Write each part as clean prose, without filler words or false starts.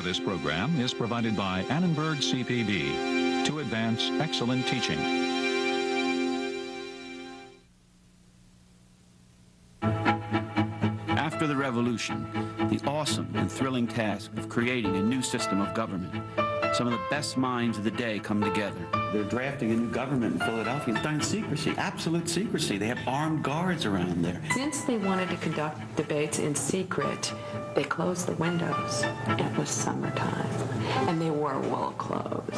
this program is provided by Annenberg CPB to advance excellent teaching. After the Revolution, the awesome and thrilling task of creating a new system of government, some of the best minds of the day come together. They're drafting a new government in Philadelphia. It's done in secrecy, absolute secrecy. They have armed guards around there. Since they wanted to conduct debates in secret, they closed the windows. It was summertime, and they wore wool clothes.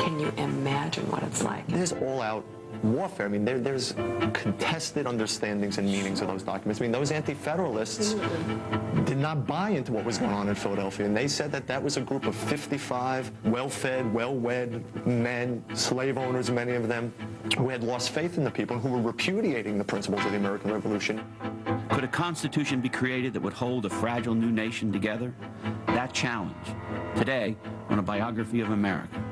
Can you imagine what it's like? There's all-out warfare. I mean, there's contested understandings and meanings of those documents. I mean, those Anti-Federalists did not buy into what was going on in Philadelphia, and they said that that was a group of 55 well-fed, well-wed men, slave owners, many of them, who had lost faith in the people and who were repudiating the principles of the American Revolution. Could a constitution be created that would hold a fragile new nation together? That challenge, today on A Biography of America.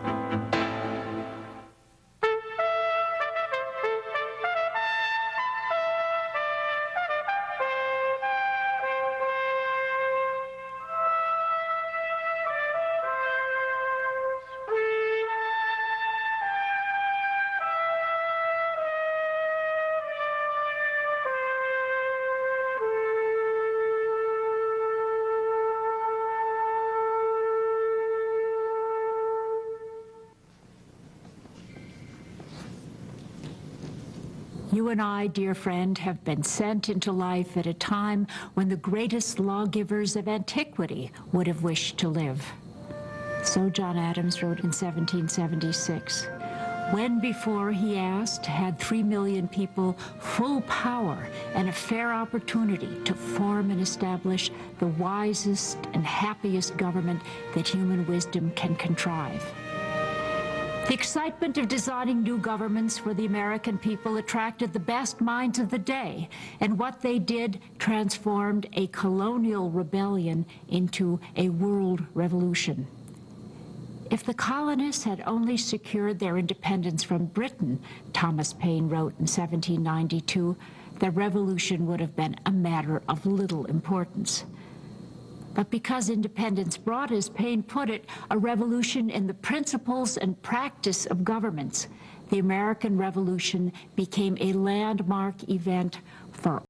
You and I, dear friend, have been sent into life at a time when the greatest lawgivers of antiquity would have wished to live. So John Adams wrote in 1776, when before, he asked, had 3 million people full power and a fair opportunity to form and establish the wisest and happiest government that human wisdom can contrive. The excitement of designing new governments for the American people attracted the best minds of the day, and what they did transformed a colonial rebellion into a world revolution. If the colonists had only secured their independence from Britain, Thomas Paine wrote in 1792, the revolution would have been a matter of little importance. But because independence brought, as Paine put it, a revolution in the principles and practice of governments, the American Revolution became a landmark event for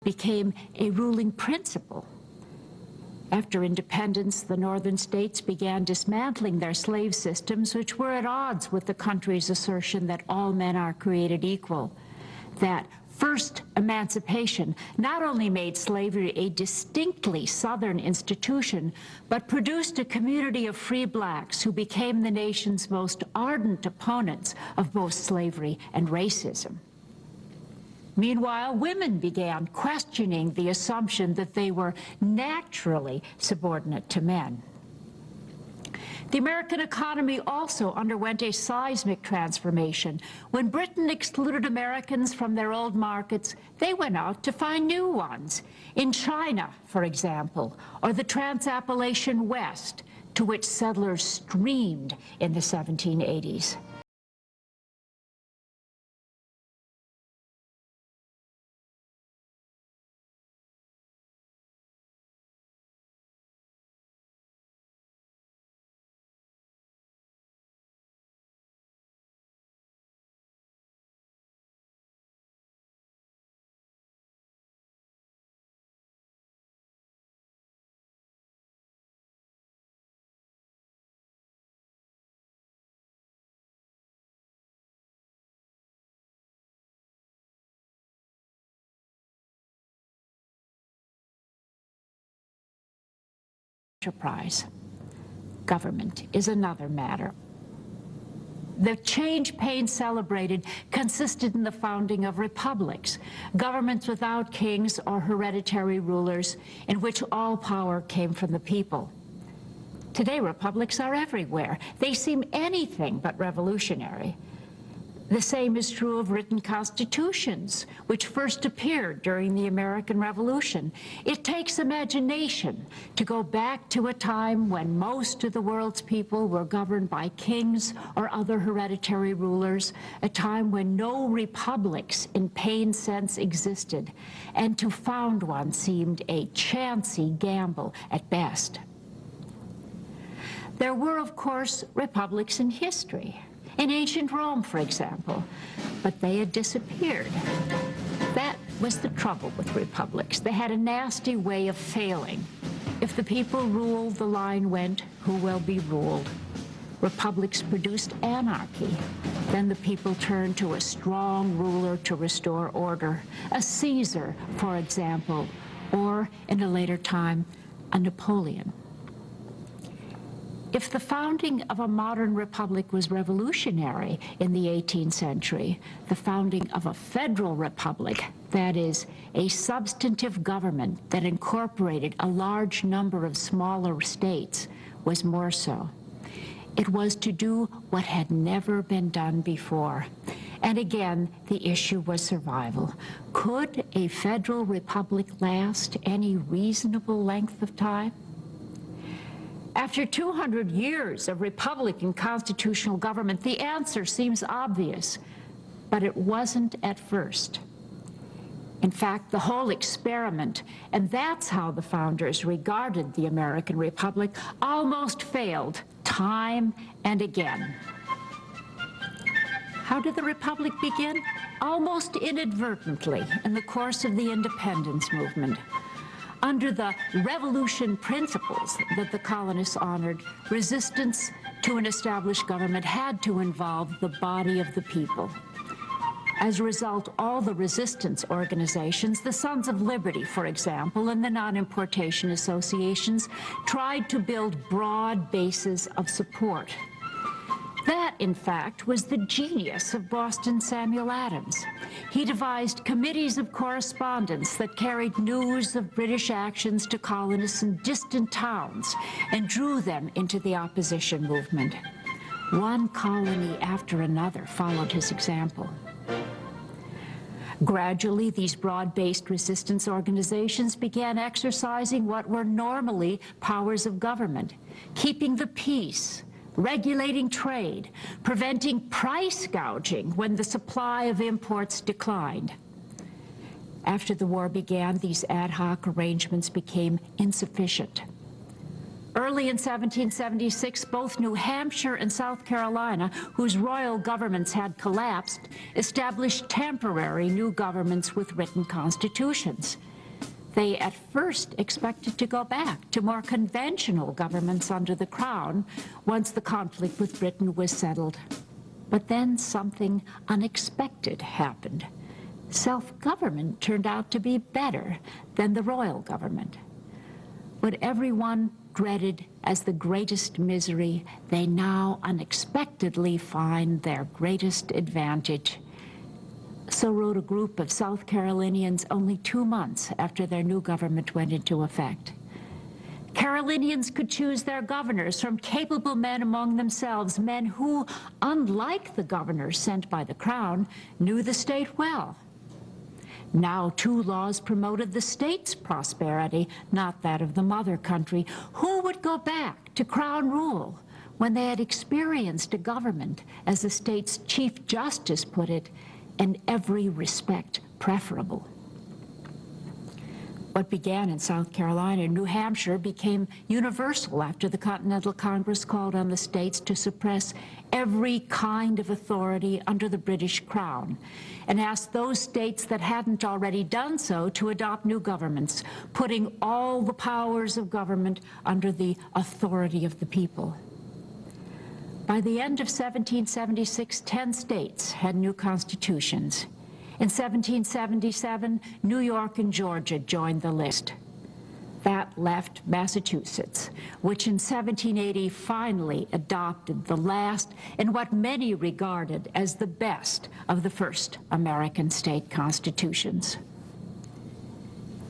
became a ruling principle. After independence, the northern states began dismantling their slave systems, which were at odds with the country's assertion that all men are created equal. That first emancipation not only made slavery a distinctly Southern institution, but produced a community of free blacks who became the nation's most ardent opponents of both slavery and racism. Meanwhile, women began questioning the assumption that they were naturally subordinate to men. The American economy also underwent a seismic transformation. When Britain excluded Americans from their old markets, they went out to find new ones. In China, for example, or the Trans-Appalachian West, to which settlers streamed in the 1780s. Enterprise. Government is another matter. The change Paine celebrated consisted in the founding of republics, governments without kings or hereditary rulers, in which all power came from the people. Today, republics are everywhere. They seem anything but revolutionary. The same is true of written constitutions, which first appeared during the American Revolution. It takes imagination to go back to a time when most of the world's people were governed by kings or other hereditary rulers, a time when no republics in Paine's sense existed, and to found one seemed a chancy gamble at best. There were, of course, republics in history. In ancient Rome, for example, but they had disappeared. That was the trouble with republics. They had a nasty way of failing. If the people ruled, the line went, who will be ruled? Republics produced anarchy. Then the people turned to a strong ruler to restore order, a Caesar, for example, or, in a later time, a Napoleon. If the founding of a modern republic was revolutionary in the 18th century, the founding of a federal republic, that is, a substantive government that incorporated a large number of smaller states, was more so. It was to do what had never been done before. And again, the issue was survival. Could a federal republic last any reasonable length of time? After 200 years of Republican constitutional government, the answer seems obvious, but it wasn't at first. In fact, the whole experiment, and that's how the founders regarded the American Republic, almost failed time and again. How did the Republic begin? Almost inadvertently in the course of the independence movement. Under the revolution principles that the colonists honored, resistance to an established government had to involve the body of the people. As a result, all the resistance organizations, the Sons of Liberty, for example, and the non-importation associations, tried to build broad bases of support. That, in fact, was the genius of Boston Samuel Adams. He devised committees of correspondence that carried news of British actions to colonists in distant towns and drew them into the opposition movement. One colony after another followed his example. Gradually, these broad-based resistance organizations began exercising what were normally powers of government, keeping the peace, regulating trade, preventing price gouging when the supply of imports declined. After the war began, these ad hoc arrangements became insufficient. Early in 1776, both New Hampshire and South Carolina, whose royal governments had collapsed, established temporary new governments with written constitutions. They at first expected to go back to more conventional governments under the crown once the conflict with Britain was settled. But then something unexpected happened. Self-government turned out to be better than the royal government. What everyone dreaded as the greatest misery, they now unexpectedly find their greatest advantage. So wrote a group of South Carolinians only 2 months after their new government went into effect. Carolinians could choose their governors from capable men among themselves, men who, unlike the governors sent by the crown, knew the state well. Now 2 laws promoted the state's prosperity, not that of the mother country. Who would go back to crown rule when they had experienced a government, as the state's Chief Justice put it, in every respect preferable? What began in South Carolina and New Hampshire became universal after the Continental Congress called on the states to suppress every kind of authority under the British Crown and asked those states that hadn't already done so to adopt new governments, putting all the powers of government under the authority of the people. By the end of 1776, 10 states had new constitutions. In 1777, New York and Georgia joined the list. That left Massachusetts, which in 1780 finally adopted the last and what many regarded as the best of the first American state constitutions.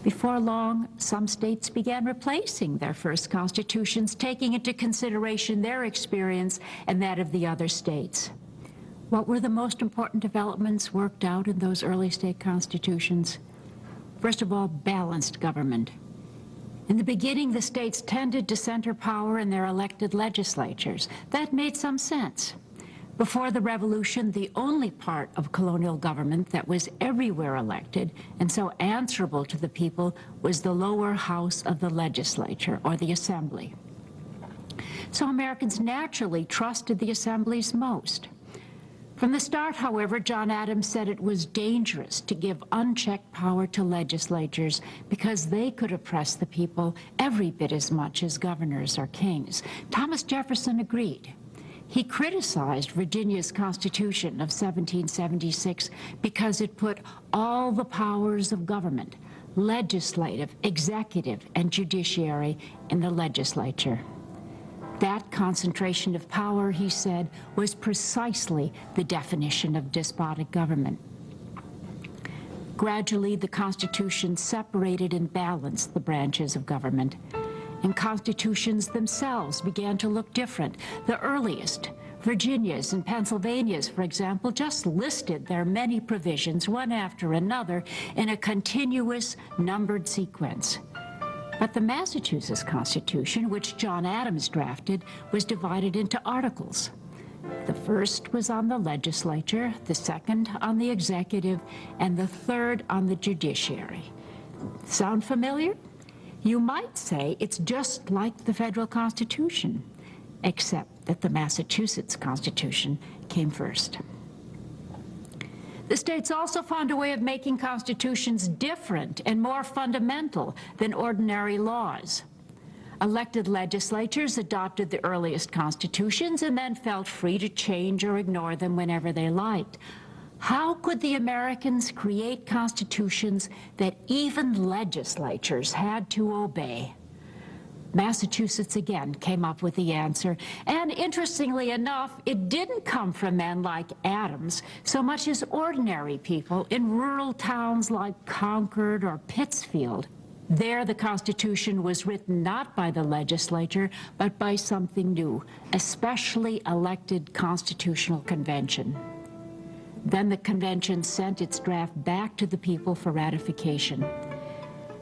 Before long, some states began replacing their first constitutions, taking into consideration their experience and that of the other states. What were the most important developments worked out in those early state constitutions? First of all, balanced government. In the beginning, the states tended to center power in their elected legislatures. That made some sense. Before the Revolution, the only part of colonial government that was everywhere elected and so answerable to the people was the lower house of the legislature, or the assembly. So Americans naturally trusted the assemblies most. From the start, however, John Adams said it was dangerous to give unchecked power to legislatures because they could oppress the people every bit as much as governors or kings. Thomas Jefferson agreed. He criticized Virginia's Constitution of 1776 because it put all the powers of government, legislative, executive, and judiciary, in the legislature. That concentration of power, he said, was precisely the definition of despotic government. Gradually, the Constitution separated and balanced the branches of government, and constitutions themselves began to look different. The earliest, Virginia's and Pennsylvania's, for example, just listed their many provisions, one after another, in a continuous, numbered sequence. But the Massachusetts Constitution, which John Adams drafted, was divided into articles. The first was on the legislature, the second on the executive, and the third on the judiciary. Sound familiar? You might say it's just like the federal Constitution, except that the Massachusetts Constitution came first. The states also found a way of making constitutions different and more fundamental than ordinary laws. Elected legislatures adopted the earliest constitutions and then felt free to change or ignore them whenever they liked. How could the Americans create constitutions that even legislatures had to obey? Massachusetts again came up with the answer, and interestingly enough, it didn't come from men like Adams so much as ordinary people in rural towns like Concord or Pittsfield. There, the Constitution was written not by the legislature, but by something new, a specially elected constitutional convention. Then the convention sent its draft back to the people for ratification.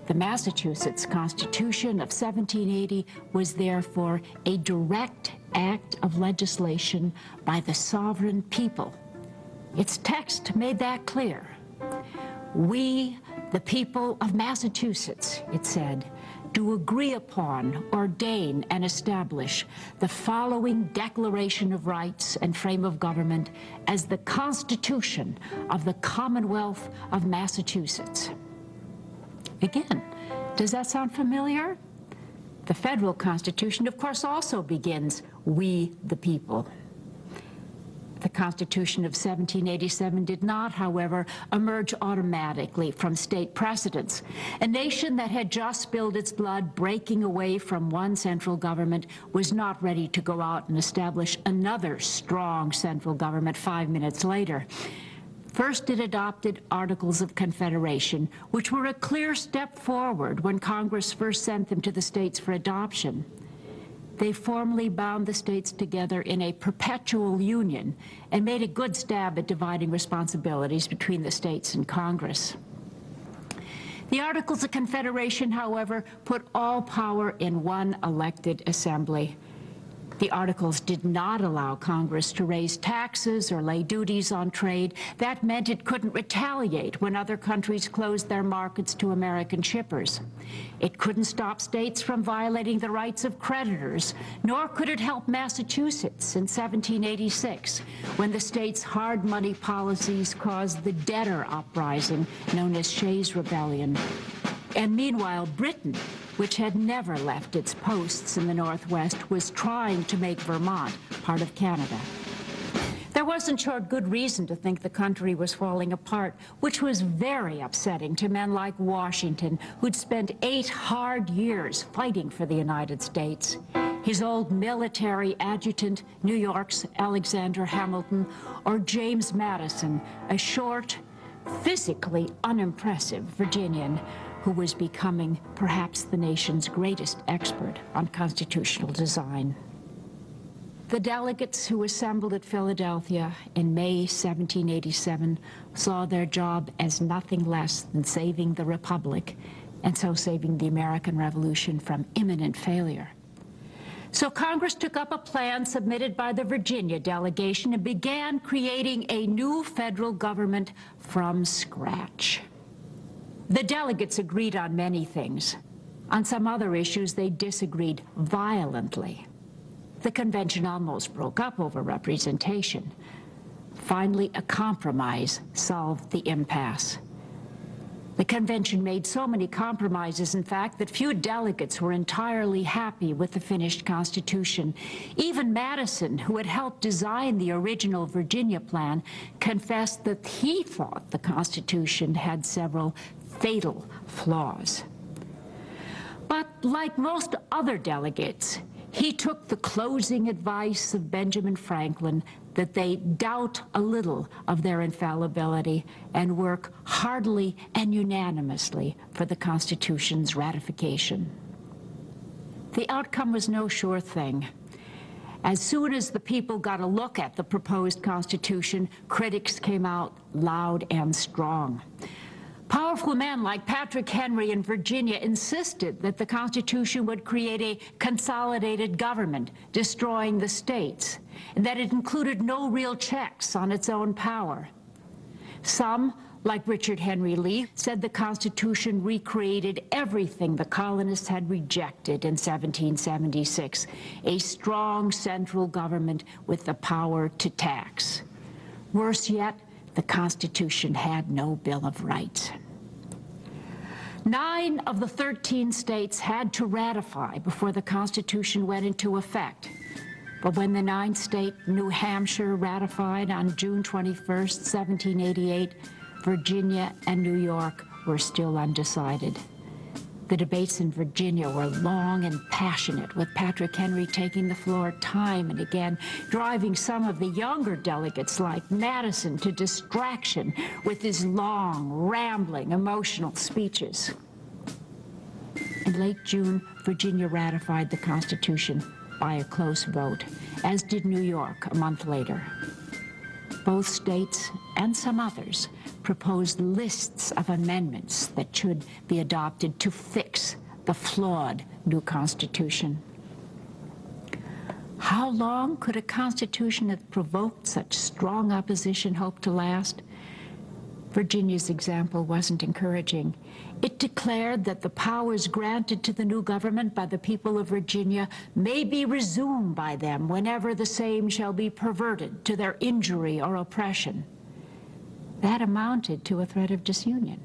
The Massachusetts Constitution of 1780 was therefore a direct act of legislation by the sovereign people. Its text made that clear. We, the people of Massachusetts, it said, do agree upon, ordain, and establish the following Declaration of Rights and frame of government as the Constitution of the Commonwealth of Massachusetts. Again, does that sound familiar? The federal Constitution, of course, also begins, we the people. The Constitution of 1787 did not, however, emerge automatically from state precedents. A nation that had just spilled its blood breaking away from one central government was not ready to go out and establish another strong central government 5 minutes later. First, it adopted Articles of Confederation, which were a clear step forward when Congress first sent them to the states for adoption. They formally bound the states together in a perpetual union and made a good stab at dividing responsibilities between the states and Congress. The Articles of Confederation, however, put all power in one elected assembly. The Articles did not allow Congress to raise taxes or lay duties on trade. That meant it couldn't retaliate when other countries closed their markets to American shippers. It couldn't stop states from violating the rights of creditors, nor could it help Massachusetts in 1786, when the state's hard money policies caused the debtor uprising known as Shays' Rebellion. And meanwhile, Britain, which had never left its posts in the Northwest, was trying to make Vermont part of Canada. There wasn't short good reason to think the country was falling apart, which was very upsetting to men like Washington, who'd spent 8 hard years fighting for the United States. His old military adjutant, New York's Alexander Hamilton, or James Madison, a short, physically unimpressive Virginian who was becoming perhaps the nation's greatest expert on constitutional design. The delegates who assembled at Philadelphia in May 1787 saw their job as nothing less than saving the Republic, and so saving the American Revolution from imminent failure. So Congress took up a plan submitted by the Virginia delegation and began creating a new federal government from scratch. The delegates agreed on many things. On some other issues, they disagreed violently. The convention almost broke up over representation. Finally, a compromise solved the impasse. The convention made so many compromises, in fact, that few delegates were entirely happy with the finished Constitution. Even Madison, who had helped design the original Virginia plan, confessed that he thought the Constitution had several fatal flaws. But like most other delegates, he took the closing advice of Benjamin Franklin that they doubt a little of their infallibility and work heartily and unanimously for the Constitution's ratification. The outcome was no sure thing. As soon as the people got a look at the proposed Constitution, critics came out loud and strong. Powerful men like Patrick Henry in Virginia insisted that the Constitution would create a consolidated government, destroying the states, and that it included no real checks on its own power. Some, like Richard Henry Lee, said the Constitution recreated everything the colonists had rejected in 1776, a strong central government with the power to tax. Worse yet, the Constitution had no Bill of Rights. 9 of the 13 states had to ratify before the Constitution went into effect. But when the 9th state, New Hampshire, ratified on June 21st, 1788, Virginia and New York were still undecided. The debates in Virginia were long and passionate, with Patrick Henry taking the floor time and again, driving some of the younger delegates like Madison to distraction with his long, rambling, emotional speeches. In late June, Virginia ratified the Constitution by a close vote, as did New York a month later. Both states and some others proposed lists of amendments that should be adopted to fix the flawed new Constitution. How long could a Constitution that provoked such strong opposition hope to last? Virginia's example wasn't encouraging. It declared that the powers granted to the new government by the people of Virginia may be resumed by them whenever the same shall be perverted to their injury or oppression. That amounted to a threat of disunion.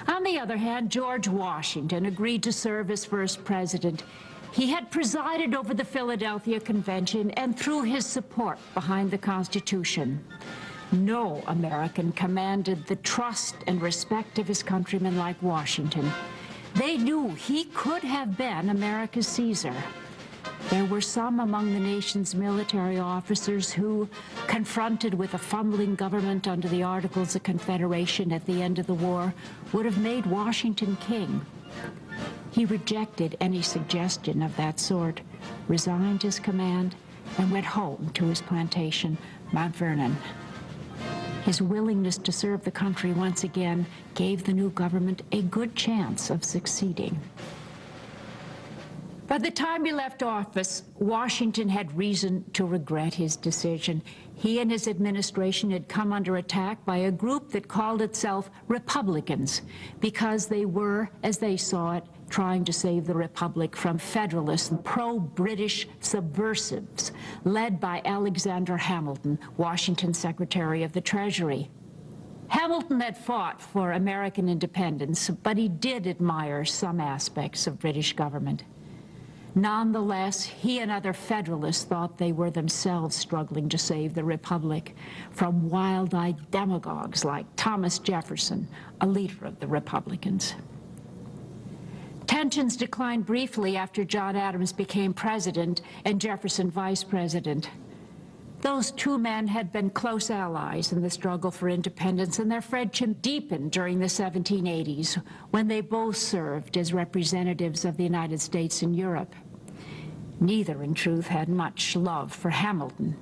On the other hand, George Washington agreed to serve as first president. He had presided over the Philadelphia Convention and threw his support behind the Constitution. No American commanded the trust and respect of his countrymen like Washington. They knew he could have been America's Caesar. There were some among the nation's military officers who, confronted with a fumbling government under the Articles of Confederation at the end of the war, would have made Washington king. He rejected any suggestion of that sort, resigned his command, and went home to his plantation, Mount Vernon. His willingness to serve the country once again gave the new government a good chance of succeeding. By the time he left office, Washington had reason to regret his decision. He and his administration had come under attack by a group that called itself Republicans because they were, as they saw it, trying to save the Republic from Federalists and pro-British subversives led by Alexander Hamilton, Washington's Secretary of the Treasury. Hamilton had fought for American independence, but he did admire some aspects of British government. Nonetheless, he and other Federalists thought they were themselves struggling to save the Republic from wild-eyed demagogues like Thomas Jefferson, a leader of the Republicans. Tensions declined briefly after John Adams became president and Jefferson vice president. Those two men had been close allies in the struggle for independence, and their friendship deepened during the 1780s when they both served as representatives of the United States in Europe. Neither, in truth, had much love for Hamilton,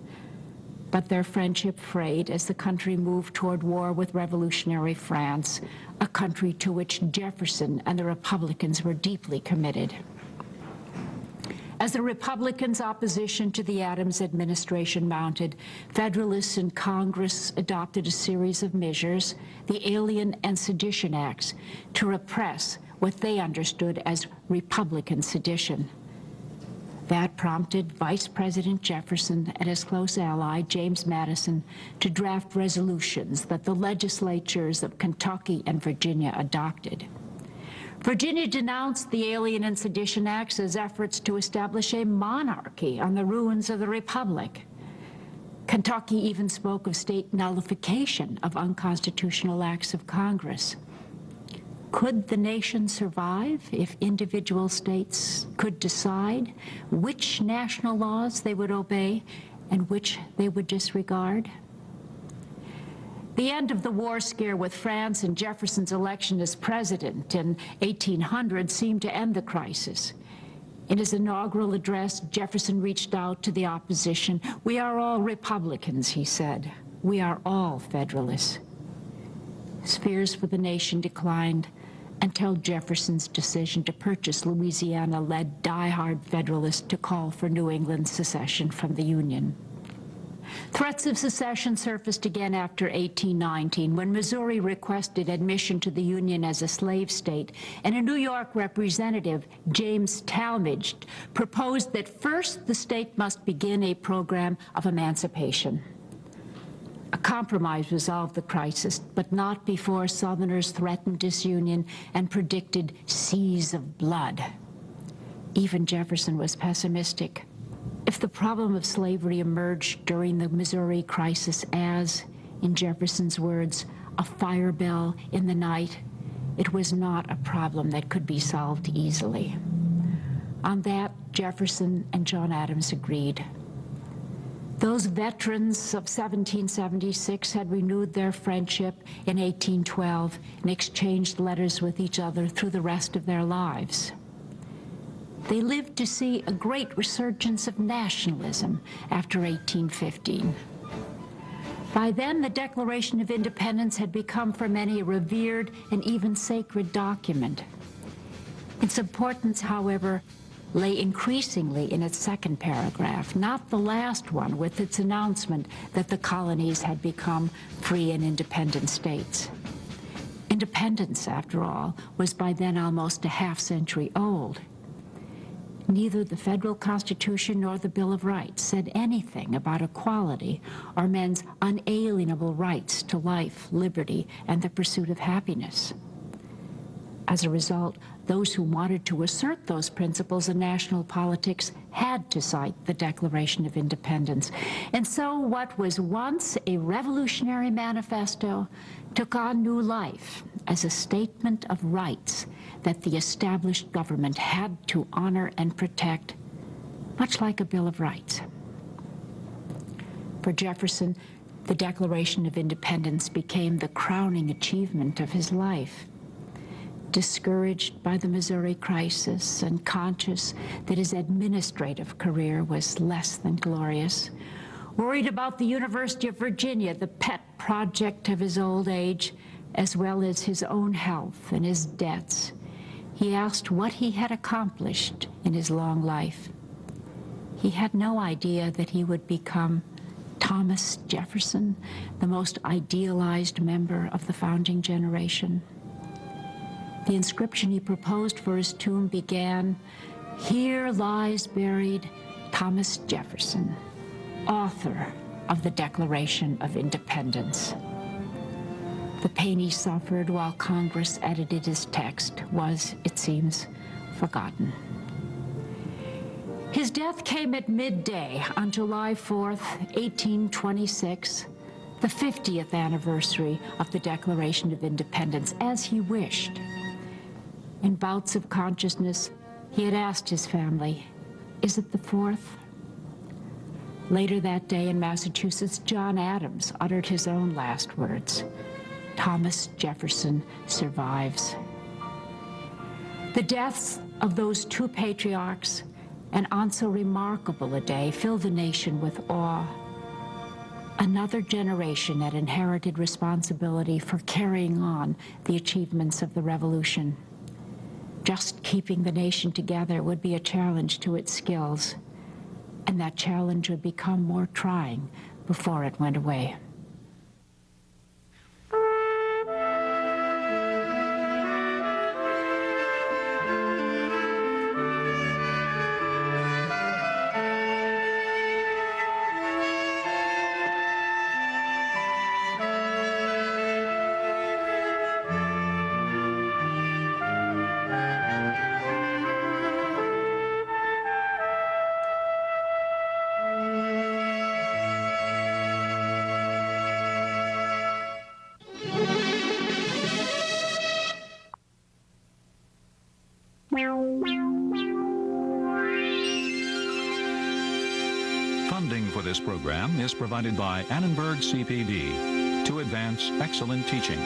but their friendship frayed as the country moved toward war with revolutionary France, a country to which Jefferson and the Republicans were deeply committed. As the Republicans' opposition to the Adams administration mounted, Federalists in Congress adopted a series of measures, the Alien and Sedition Acts, to repress what they understood as Republican sedition. That prompted Vice President Jefferson and his close ally, James Madison, to draft resolutions that the legislatures of Kentucky and Virginia adopted. Virginia denounced the Alien and Sedition Acts as efforts to establish a monarchy on the ruins of the Republic. Kentucky even spoke of state nullification of unconstitutional acts of Congress. Could the nation survive if individual states could decide which national laws they would obey and which they would disregard? The end of the war scare with France and Jefferson's election as president in 1800 seemed to end the crisis. In his inaugural address, Jefferson reached out to the opposition. "We are all Republicans," he said. "We are all Federalists." His fears for the nation declined until Jefferson's decision to purchase Louisiana led die-hard Federalists to call for New England's secession from the Union. Threats of secession surfaced again after 1819, when Missouri requested admission to the Union as a slave state, and a New York representative, James Talmadge, proposed that first the state must begin a program of emancipation. A compromise resolved the crisis, but not before Southerners threatened disunion and predicted seas of blood. Even Jefferson was pessimistic. If the problem of slavery emerged during the Missouri crisis as, in Jefferson's words, a fire bell in the night, it was not a problem that could be solved easily. On that, Jefferson and John Adams agreed. Those veterans of 1776 had renewed their friendship in 1812 and exchanged letters with each other through the rest of their lives. They lived to see a great resurgence of nationalism after 1815. By then, the Declaration of Independence had become for many a revered and even sacred document. Its importance, however, lay increasingly in its second paragraph, not the last one with its announcement that the colonies had become free and independent states. Independence, after all, was by then almost a half-century old. Neither the federal Constitution nor the Bill of Rights said anything about equality or men's unalienable rights to life, liberty, and the pursuit of happiness. As a result, those who wanted to assert those principles in national politics had to cite the Declaration of Independence. And so what was once a revolutionary manifesto took on new life as a statement of rights that the established government had to honor and protect, much like a Bill of Rights. For Jefferson, the Declaration of Independence became the crowning achievement of his life. Discouraged by the Missouri crisis and conscious that his administrative career was less than glorious, worried about the University of Virginia, the pet project of his old age, as well as his own health and his debts, he asked what he had accomplished in his long life. He had no idea that he would become Thomas Jefferson, the most idealized member of the founding generation. The inscription he proposed for his tomb began, "Here lies buried Thomas Jefferson, author of the Declaration of Independence." The pain he suffered while Congress edited his text was, it seems, forgotten. His death came at midday on July 4th, 1826, the 50th anniversary of the Declaration of Independence, as he wished. In bouts of consciousness, he had asked his family, "Is it the 4th?" Later that day in Massachusetts, John Adams uttered his own last words. Thomas Jefferson survives. The deaths of those two patriarchs, and on so remarkable a day, filled the nation with awe. Another generation had inherited responsibility for carrying on the achievements of the Revolution. Just keeping the nation together would be a challenge to its skills, and that challenge would become more trying before it went away. Funding for this program is provided by Annenberg CPB to advance excellent teaching.